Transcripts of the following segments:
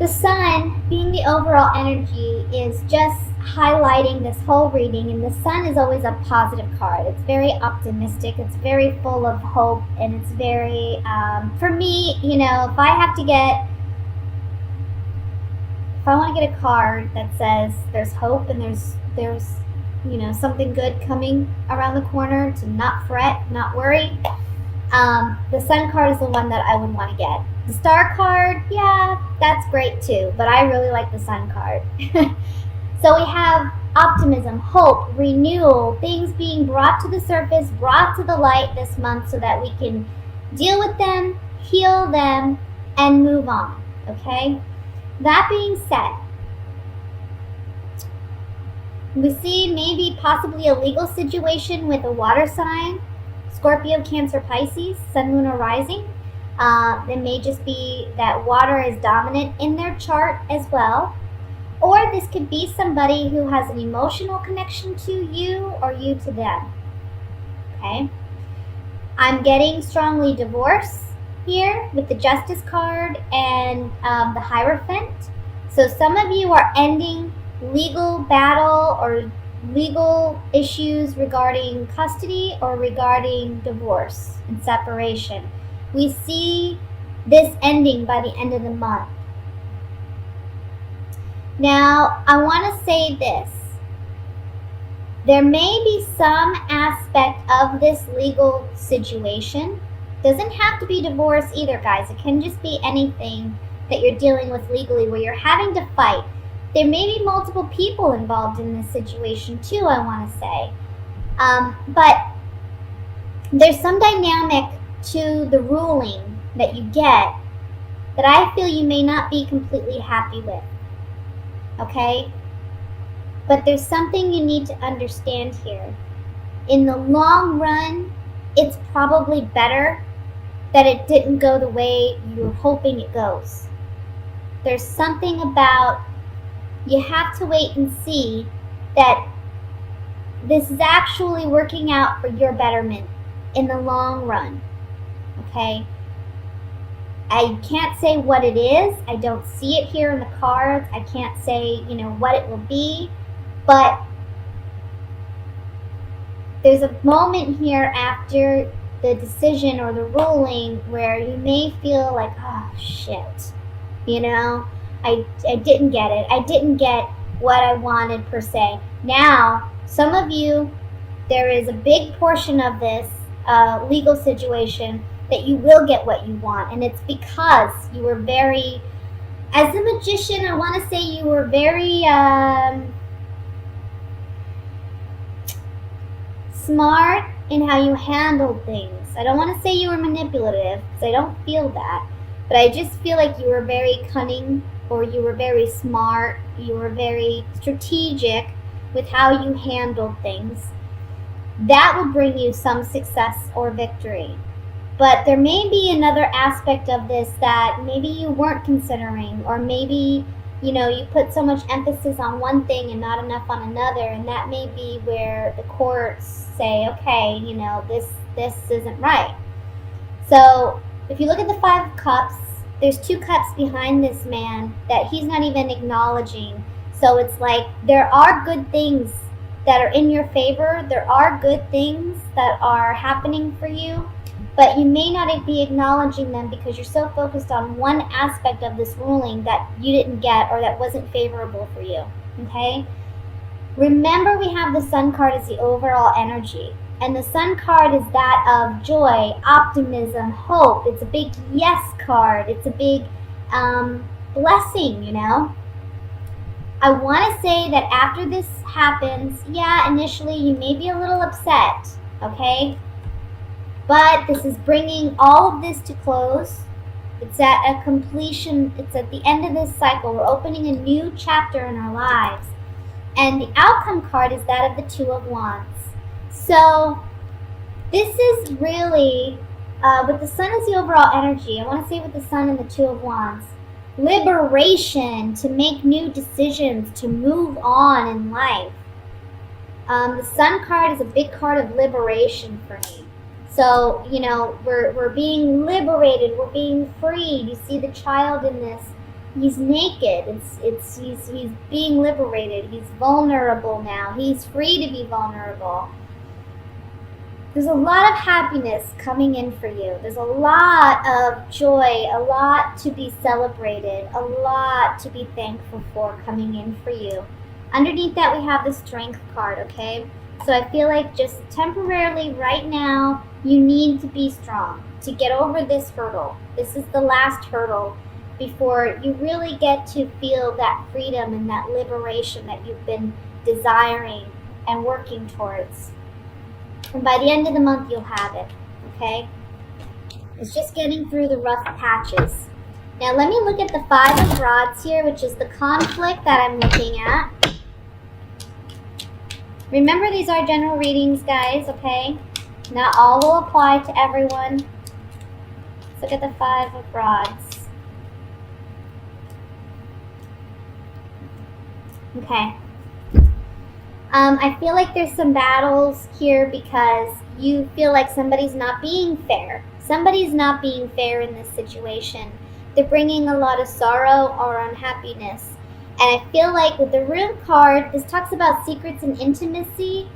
The sun, being the overall energy, is just highlighting this whole reading, and the sun is always a positive card. It's very optimistic, it's very full of hope, and it's very, for me, you know, if I want to get a card that says there's hope and there's you know, something good coming around the corner, to not fret, not worry, the sun card is the one that I would want to get. The star card, yeah, that's great too, but I really like the sun card. So we have optimism, hope, renewal, things being brought to the surface, brought to the light this month so that we can deal with them, heal them, and move on, okay? That being said, we see maybe possibly a legal situation with a water sign, Scorpio, Cancer, Pisces, Sun, Moon, or Rising. It may just be that water is dominant in their chart as well. Or this could be somebody who has an emotional connection to you or you to them. Okay? I'm getting strongly divorce here with the Justice card and the Hierophant. So some of you are ending legal battle or legal issues regarding custody or regarding divorce and separation. We see this ending by the end of the month. Now, I want to say this. There may be some aspect of this legal situation. Doesn't have to be divorce either, guys. It can just be anything that you're dealing with legally where you're having to fight. There may be multiple people involved in this situation too, I want to say. But there's some dynamic to the ruling that you get that I feel you may not be completely happy with. Okay? But there's something you need to understand here. In the long run, it's probably better that it didn't go the way you were hoping it goes. There's something about, you have to wait and see that this is actually working out for your betterment in the long run. Okay? I can't say what it is. I don't see it here in the cards. I can't say, you know, what it will be. But there's a moment here after the decision or the ruling where you may feel like, oh, shit. You know, I didn't get it. I didn't get what I wanted per se. Now, some of you, there is a big portion of this legal situation that you will get what you want. And it's because you were very, as a magician, I want to say you were very smart in how you handled things. I don't want to say you were manipulative because I don't feel that. But I just feel like you were very cunning, or you were very smart, you were very strategic with how you handled things. That will bring you some success or victory. But there may be another aspect of this that maybe you weren't considering, or maybe, you know, you put so much emphasis on one thing and not enough on another, and that may be where the courts say, okay, you know, this isn't right. So if you look at the Five of Cups, there's two cups behind this man that he's not even acknowledging. So it's like there are good things that are in your favor. There are good things that are happening for you, but you may not be acknowledging them because you're so focused on one aspect of this ruling that you didn't get or that wasn't favorable for you, okay? Remember, we have the Sun card as the overall energy. And the Sun card is that of joy, optimism, hope. It's a big yes card. It's a big blessing, you know. I want to say that after this happens, yeah, initially you may be a little upset, okay? But this is bringing all of this to close. It's at a completion. It's at the end of this cycle. We're opening a new chapter in our lives. And the outcome card is that of the Two of Wands. So this is really, with the Sun as the overall energy, I want to say with the Sun and the Two of Wands, liberation, to make new decisions, to move on in life. The Sun card is a big card of liberation for me. So, you know, we're being liberated, we're being freed. You see the child in this He's naked. He's being liberated. He's vulnerable now. He's free to be vulnerable. There's a lot of happiness coming in for you. There's a lot of joy, a lot to be celebrated, a lot to be thankful for coming in for you. Underneath that, we have the Strength card, okay? So I feel like just temporarily right now, you need to be strong to get over this hurdle. This is the last hurdle before you really get to feel that freedom and that liberation that you've been desiring and working towards. And by the end of the month, you'll have it, okay? It's just getting through the rough patches. Now, let me look at the Five of Rods here, which is the conflict that I'm looking at. Remember, these are general readings, guys, okay? Not all will apply to everyone. Let's look at the Five of Rods. Okay. I feel like there's some battles here because you feel like somebody's not being fair. Somebody's not being fair in this situation. They're bringing a lot of sorrow or unhappiness. And I feel like with the Room card, this talks about secrets and intimacy.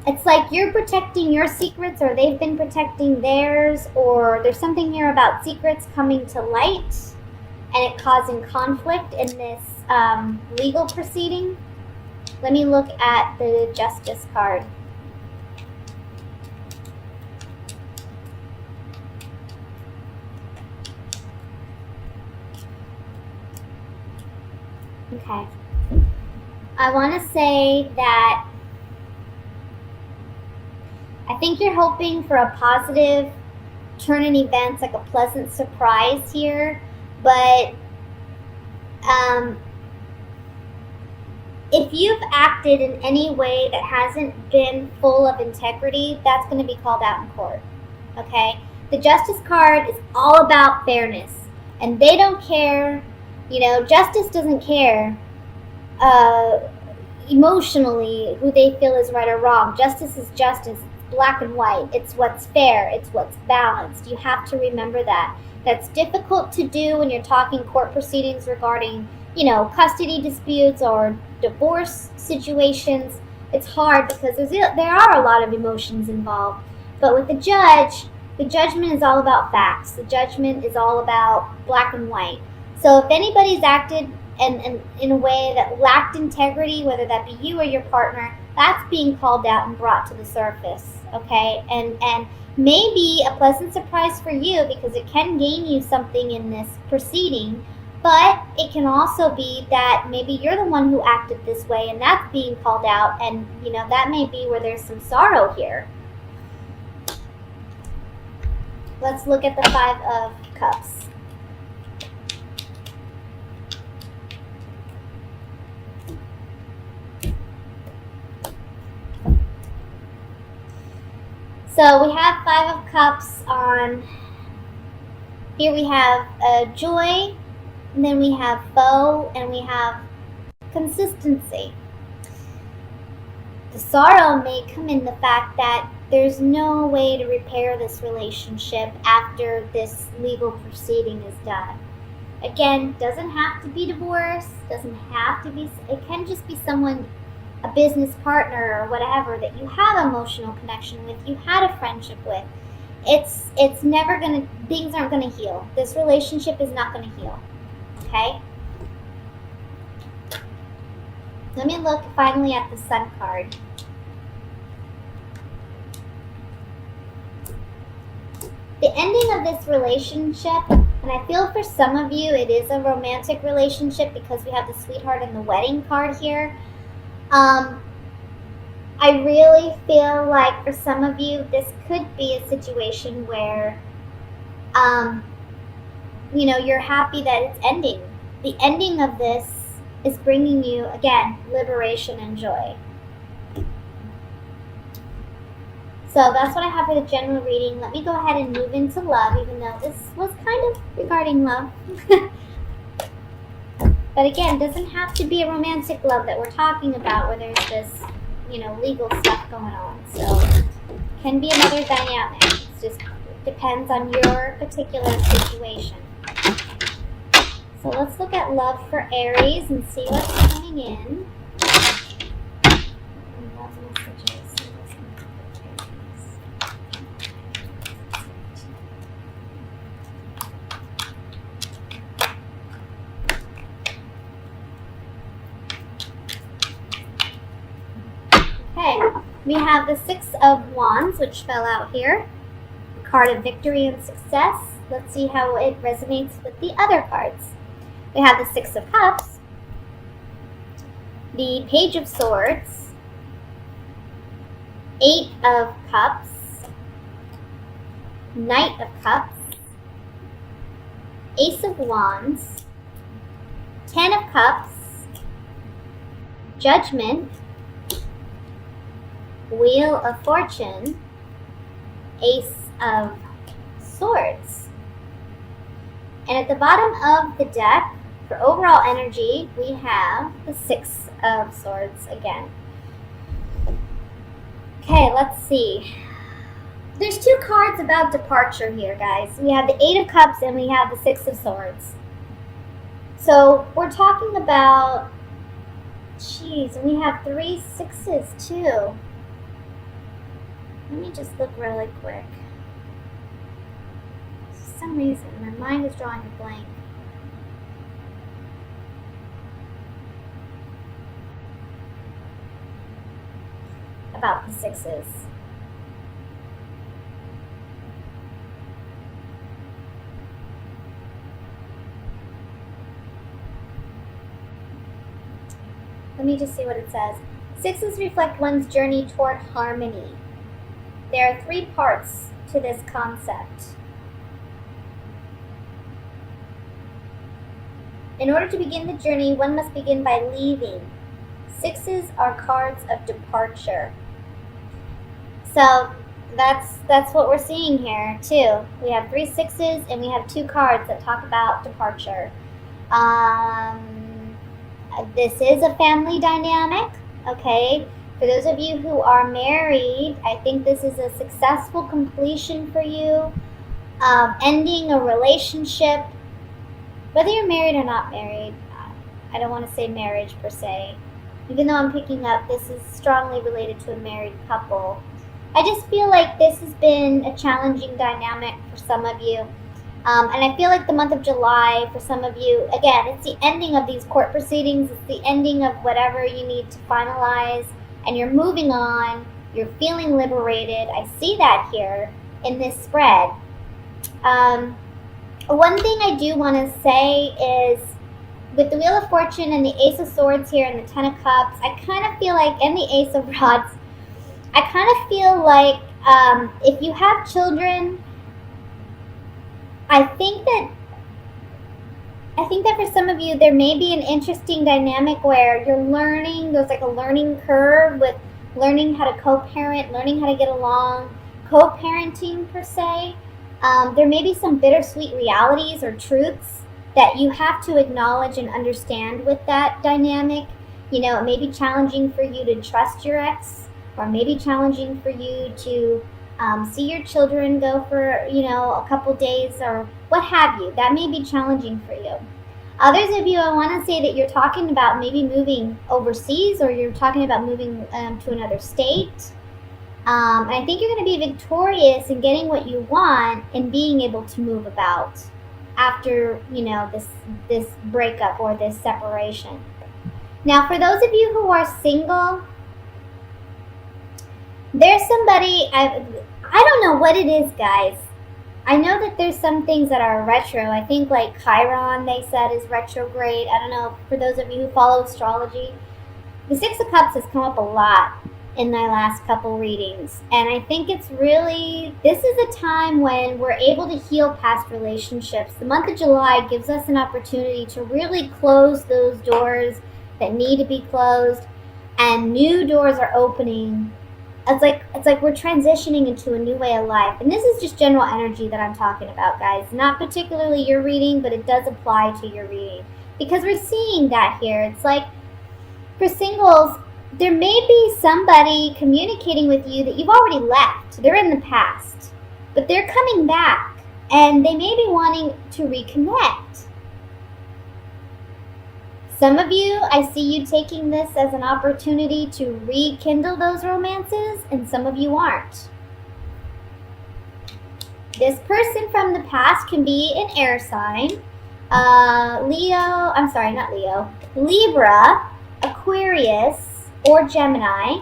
It's like you're protecting your secrets or they've been protecting theirs, or there's something here about secrets coming to light and it causing conflict in this legal proceeding. Let me look at the Justice card. Okay. I want to say that I think you're hoping for a positive turn in events, like a pleasant surprise here, but if you've acted in any way that hasn't been full of integrity, that's going to be called out in court, okay? The Justice card is all about fairness, and they don't care, you know, Justice doesn't care emotionally who they feel is right or wrong. Justice is justice. It's black and white. It's what's fair. It's what's balanced. You have to remember that. That's difficult to do when you're talking court proceedings regarding, you know, custody disputes or divorce situations. It's hard because there are a lot of emotions involved. But with the judge, the judgment is all about facts. The judgment is all about black and white. So if anybody's acted and in a way that lacked integrity, whether that be you or your partner, that's being called out and brought to the surface, okay? And maybe a pleasant surprise for you because it can gain you something in this proceeding, but it can also be that maybe you're the one who acted this way and that's being called out, and you know, that may be where there's some sorrow here. Let's look at the Five of Cups. So we have Five of Cups on, here we have joy, and then we have foe, and we have consistency. The sorrow may come in the fact that there's no way to repair this relationship after this legal proceeding is done. Again, doesn't have to be divorce, doesn't have to be, it can just be someone, a business partner or whatever that you have emotional connection with, you had a friendship with. It's never gonna, things aren't gonna heal. This relationship is not gonna heal, okay? Let me look finally at the Sun card. The ending of this relationship, and I feel for some of you it is a romantic relationship because we have the Sweetheart and the Wedding card here. I really feel like for some of you, this could be a situation where, you know, you're happy that it's ending. The ending of this is bringing you, again, liberation and joy. So that's what I have for the general reading. Let me go ahead and move into love, even though this was kind of regarding love. But again, it doesn't have to be a romantic love that we're talking about where there's this, you know, legal stuff going on. So it can be another dynamic. It just depends on your particular situation. So let's look at love for Aries and see what's coming in. Love messages. Okay, we have the Six of Wands, which fell out here. The card of victory and success. Let's see how it resonates with the other cards. We have the Six of Cups, the Page of Swords, Eight of Cups, Knight of Cups, Ace of Wands, Ten of Cups, Judgment, Wheel of Fortune, Ace of Swords. And at the bottom of the deck, for overall energy, we have the Six of Swords again. Okay, let's see. There's two cards about departure here, guys. We have the Eight of Cups and we have the Six of Swords. So we're talking about, and we have three sixes too. Let me just look really quick. For some reason, my mind is drawing a blank. About the sixes. Let me just see what it says. Sixes reflect one's journey toward harmony. There are three parts to this concept. In order to begin the journey, one must begin by leaving. Sixes are cards of departure. So that's what we're seeing here too. We have three sixes and we have two cards that talk about departure. This is a family dynamic, okay? For those of you who are married, I think this is a successful completion for you. Ending a relationship, whether you're married or not married. I don't want to say marriage per se. Even though I'm picking up, this is strongly related to a married couple. I just feel like this has been a challenging dynamic for some of you. And I feel like the month of July, for some of you, again, it's the ending of these court proceedings. It's the ending of whatever you need to finalize. And you're moving on. You're feeling liberated. I see that here in this spread. One thing I do want to say is, with the Wheel of Fortune and the Ace of Swords here and the Ten of Cups, I kind of feel like, and the Ace of Rods, I kind of feel like if you have children, I think that for some of you, there may be an interesting dynamic where you're learning, there's like a learning curve with learning how to co-parent, learning how to get along, co-parenting per se. There may be some bittersweet realities or truths that you have to acknowledge and understand with that dynamic. You know, it may be challenging for you to trust your ex, or maybe challenging for you to see your children go for, a couple days or what have you. That may be challenging for you. Others of you, I want to say that you're talking about maybe moving overseas, or you're talking about moving to another state. And I think you're going to be victorious in getting what you want and being able to move about after, this breakup or this separation. Now, for those of you who are single, there's somebody, I don't know what it is, guys. I know that there's some things that are retro. I think like Chiron, they said, is retrograde. I don't know, for those of you who follow astrology. The Six of Cups has come up a lot in my last couple readings. And I think it's really, this is a time when we're able to heal past relationships. The month of July gives us an opportunity to really close those doors that need to be closed, and new doors are opening. It's like we're transitioning into a new way of life. And this is just general energy that I'm talking about, guys. Not particularly your reading, but it does apply to your reading. Because we're seeing that here. It's like, for singles, there may be somebody communicating with you that you've already left. They're in the past. But they're coming back. And they may be wanting to reconnect. Some of you, I see you taking this as an opportunity to rekindle those romances, and some of you aren't. This person from the past can be an air sign. Libra, Aquarius, or Gemini.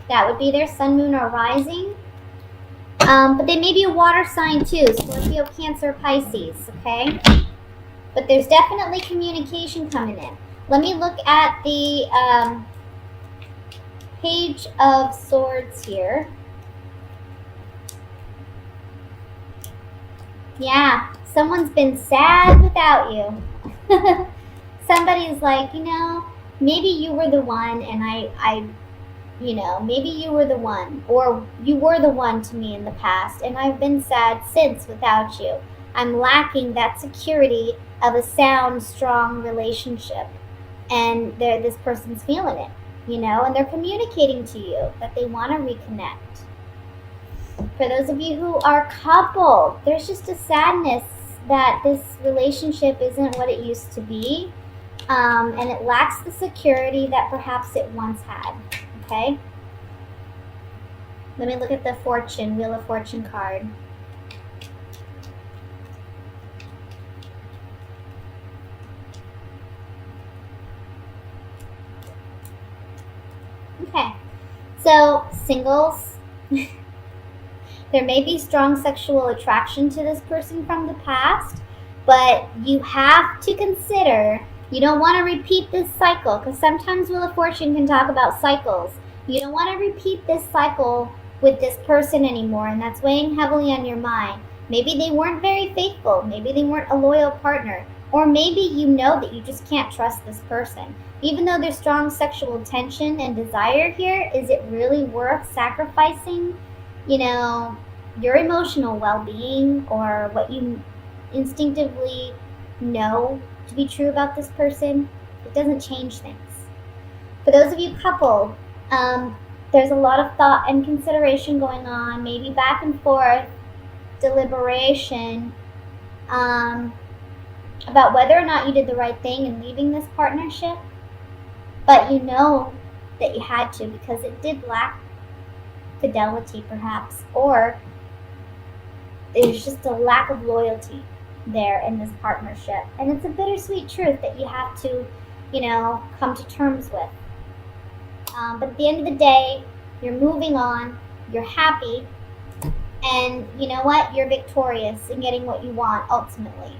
That would be their sun, moon, or rising. But they may be a water sign too, Scorpio, Cancer, Pisces, okay? But there's definitely communication coming in. Let me look at the Page of Swords here. Yeah, someone's been sad without you. Somebody's like, maybe you were the one and maybe you were the one, or you were the one to me in the past, and I've been sad since without you. I'm lacking that security of a sound, strong relationship. And this person's feeling it, and they're communicating to you that they want to reconnect. For those of you who are coupled, there's just a sadness that this relationship isn't what it used to be, and it lacks the security that perhaps it once had. Okay? Let me look at the Wheel of Fortune card. Okay, so singles, there may be strong sexual attraction to this person from the past, but you have to consider, you don't want to repeat this cycle, because sometimes Wheel of Fortune can talk about cycles. You don't want to repeat this cycle with this person anymore, and that's weighing heavily on your mind. Maybe they weren't very faithful, maybe they weren't a loyal partner, or maybe you know that you just can't trust this person. Even though there's strong sexual tension and desire here, is it really worth sacrificing, your emotional well-being or what you instinctively know to be true about this person? It doesn't change things. For those of you coupled, there's a lot of thought and consideration going on, maybe back and forth, deliberation, about whether or not you did the right thing in leaving this partnership. But you know that you had to, because it did lack fidelity perhaps, or there's just a lack of loyalty there in this partnership. And it's a bittersweet truth that you have to, come to terms with. But at the end of the day, you're moving on, you're happy, and you know what? You're victorious in getting what you want ultimately.